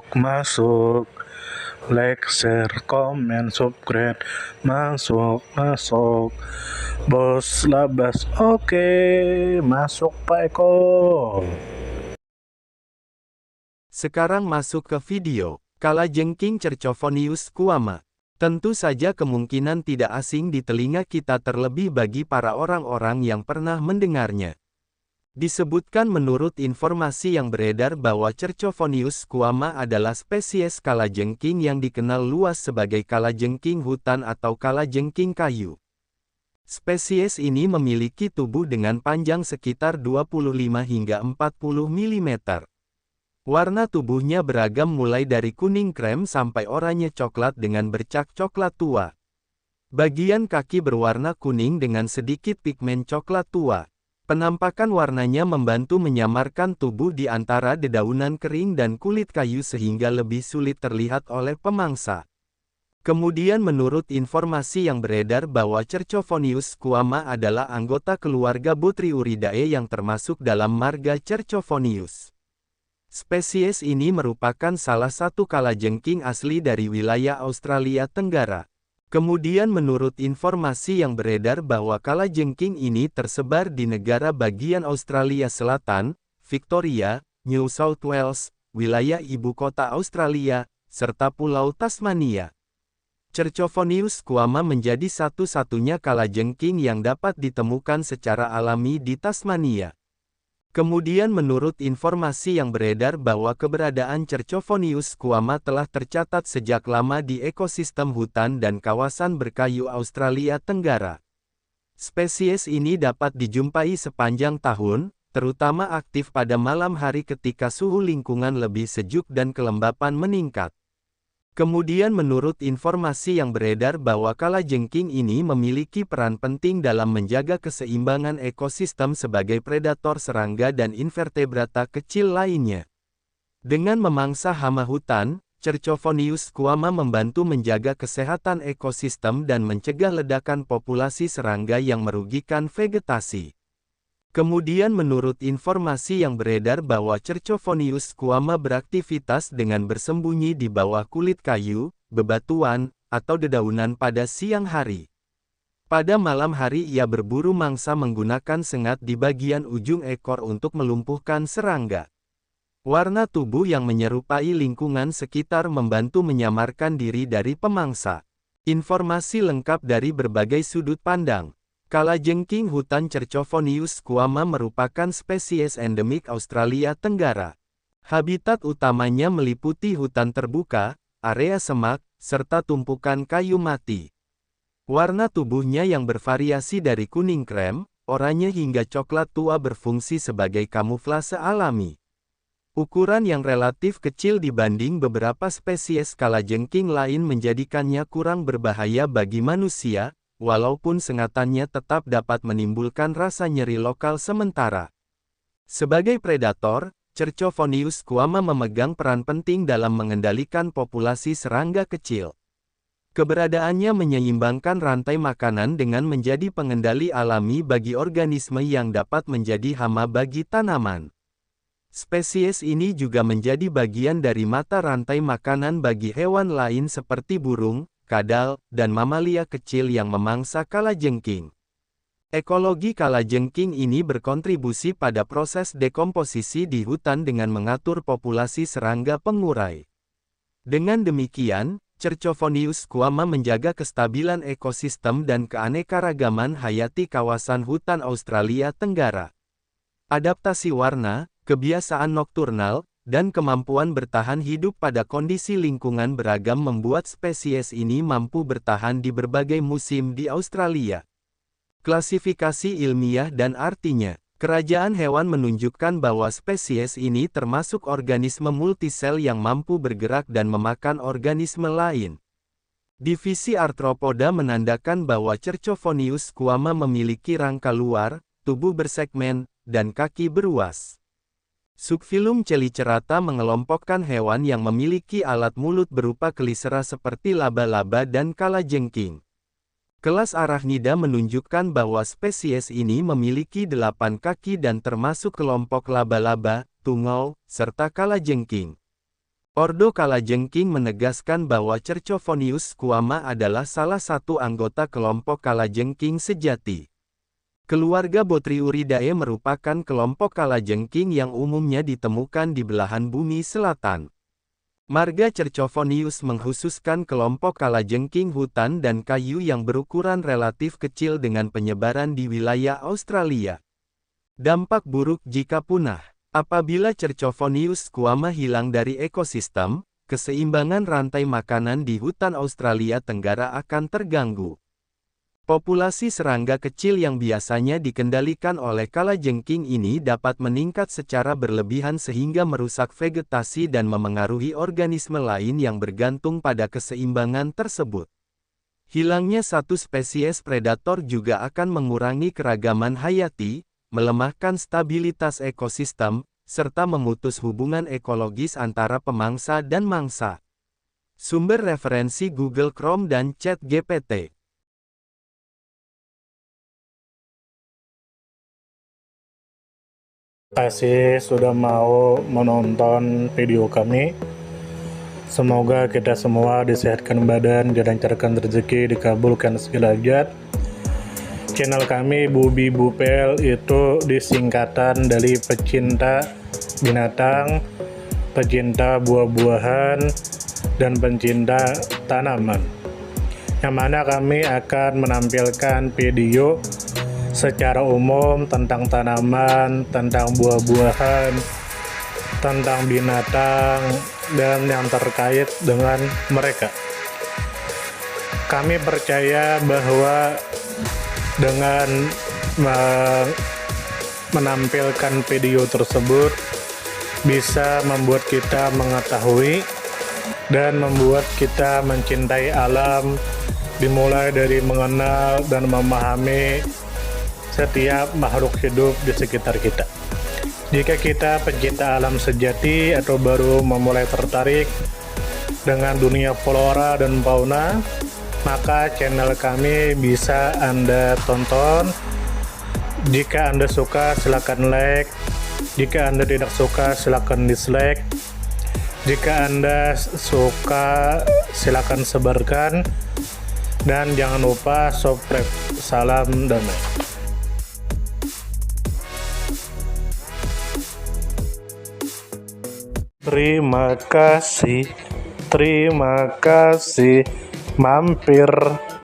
Masuk, like, share, comment, subscribe, masuk, bos labas, oke, masuk Pak Eko. Sekarang masuk ke video. Kalajengking Cercovonius kuama. Tentu saja kemungkinan tidak asing di telinga kita terlebih bagi para orang-orang yang pernah mendengarnya. Disebutkan menurut informasi yang beredar bahwa Cercovonius kuama adalah spesies kalajengking yang dikenal luas sebagai kalajengking hutan atau kalajengking kayu. Spesies ini memiliki tubuh dengan panjang sekitar 25 hingga 40 mm. Warna tubuhnya beragam mulai dari kuning krem sampai oranye coklat dengan bercak coklat tua. Bagian kaki berwarna kuning dengan sedikit pigmen coklat tua. Penampakan warnanya membantu menyamarkan tubuh di antara dedaunan kering dan kulit kayu sehingga lebih sulit terlihat oleh pemangsa. Kemudian menurut informasi yang beredar bahwa Cercovonius kuama adalah anggota keluarga Botryouridae yang termasuk dalam marga Cercovonius. Spesies ini merupakan salah satu kalajengking asli dari wilayah Australia Tenggara. Kemudian menurut informasi yang beredar bahwa kalajengking ini tersebar di negara bagian Australia Selatan, Victoria, New South Wales, wilayah ibu kota Australia, serta Pulau Tasmania. Cercovonius kuama menjadi satu-satunya kalajengking yang dapat ditemukan secara alami di Tasmania. Kemudian menurut informasi yang beredar bahwa keberadaan Cercovonius kuama telah tercatat sejak lama di ekosistem hutan dan kawasan berkayu Australia Tenggara. Spesies ini dapat dijumpai sepanjang tahun, terutama aktif pada malam hari ketika suhu lingkungan lebih sejuk dan kelembapan meningkat. Kemudian menurut informasi yang beredar bahwa kalajengking ini memiliki peran penting dalam menjaga keseimbangan ekosistem sebagai predator serangga dan invertebrata kecil lainnya. Dengan memangsa hama hutan, Cercovonius kuama membantu menjaga kesehatan ekosistem dan mencegah ledakan populasi serangga yang merugikan vegetasi. Kemudian menurut informasi yang beredar bahwa Cercovonius kuama beraktivitas dengan bersembunyi di bawah kulit kayu, bebatuan, atau dedaunan pada siang hari. Pada malam hari ia berburu mangsa menggunakan sengat di bagian ujung ekor untuk melumpuhkan serangga. Warna tubuh yang menyerupai lingkungan sekitar membantu menyamarkan diri dari pemangsa. Informasi lengkap dari berbagai sudut pandang. Kalajengking hutan Cercovonius kuama merupakan spesies endemik Australia Tenggara. Habitat utamanya meliputi hutan terbuka, area semak, serta tumpukan kayu mati. Warna tubuhnya yang bervariasi dari kuning krem, oranye hingga coklat tua berfungsi sebagai kamuflase alami. Ukuran yang relatif kecil dibanding beberapa spesies kalajengking lain menjadikannya kurang berbahaya bagi manusia, walaupun sengatannya tetap dapat menimbulkan rasa nyeri lokal sementara. Sebagai predator, Cercovonius kuama memegang peran penting dalam mengendalikan populasi serangga kecil. Keberadaannya menyeimbangkan rantai makanan dengan menjadi pengendali alami bagi organisme yang dapat menjadi hama bagi tanaman. Spesies ini juga menjadi bagian dari mata rantai makanan bagi hewan lain seperti burung, kadal, dan mamalia kecil yang memangsa kalajengking. Ekologi kalajengking ini berkontribusi pada proses dekomposisi di hutan dengan mengatur populasi serangga pengurai. Dengan demikian, Cercovonius kuama menjaga kestabilan ekosistem dan keanekaragaman hayati kawasan hutan Australia Tenggara. Adaptasi warna, kebiasaan nokturnal, dan kemampuan bertahan hidup pada kondisi lingkungan beragam membuat spesies ini mampu bertahan di berbagai musim di Australia. Klasifikasi ilmiah dan artinya, kerajaan hewan menunjukkan bahwa spesies ini termasuk organisme multisel yang mampu bergerak dan memakan organisme lain. Divisi Arthropoda menandakan bahwa Cercovonius kuama memiliki rangka luar, tubuh bersegmen, dan kaki beruas. Subfilum Chelicerata mengelompokkan hewan yang memiliki alat mulut berupa kelisera seperti laba-laba dan kalajengking. Kelas Arachnida menunjukkan bahwa spesies ini memiliki 8 kaki dan termasuk kelompok laba-laba, tungau, serta kalajengking. Ordo Kalajengking menegaskan bahwa Cercovonius squama adalah salah satu anggota kelompok kalajengking sejati. Keluarga Botriuridae merupakan kelompok kalajengking yang umumnya ditemukan di belahan bumi selatan. Marga Cercovonius mengkhususkan kelompok kalajengking hutan dan kayu yang berukuran relatif kecil dengan penyebaran di wilayah Australia. Dampak buruk jika punah. Apabila Cercovonius squama hilang dari ekosistem, keseimbangan rantai makanan di hutan Australia Tenggara akan terganggu. Populasi serangga kecil yang biasanya dikendalikan oleh kalajengking ini dapat meningkat secara berlebihan sehingga merusak vegetasi dan memengaruhi organisme lain yang bergantung pada keseimbangan tersebut. Hilangnya satu spesies predator juga akan mengurangi keragaman hayati, melemahkan stabilitas ekosistem, serta memutus hubungan ekologis antara pemangsa dan mangsa. Sumber referensi Google Chrome dan ChatGPT. Terima kasih sudah mau menonton video kami. Semoga kita semua disehatkan badan, dilancarkan rezeki, dikabulkan segala hajat. Channel kami Bubi Bupel itu disingkatan dari pecinta binatang, pecinta buah-buahan, dan pencinta tanaman. Yang mana kami akan menampilkan video secara umum tentang tanaman, tentang buah-buahan, tentang binatang, dan yang terkait dengan mereka. Kami percaya bahwa dengan menampilkan video tersebut bisa membuat kita mengetahui dan membuat kita mencintai alam, dimulai dari mengenal dan memahami setiap makhluk hidup di sekitar kita. Jika kita pencinta alam sejati atau baru memulai tertarik dengan dunia flora dan fauna, maka channel kami bisa Anda tonton. Jika Anda suka, silakan like. Jika Anda tidak suka, silakan dislike. Jika Anda suka, silakan sebarkan. Dan jangan lupa subscribe. Salam damai. Terima kasih mampir.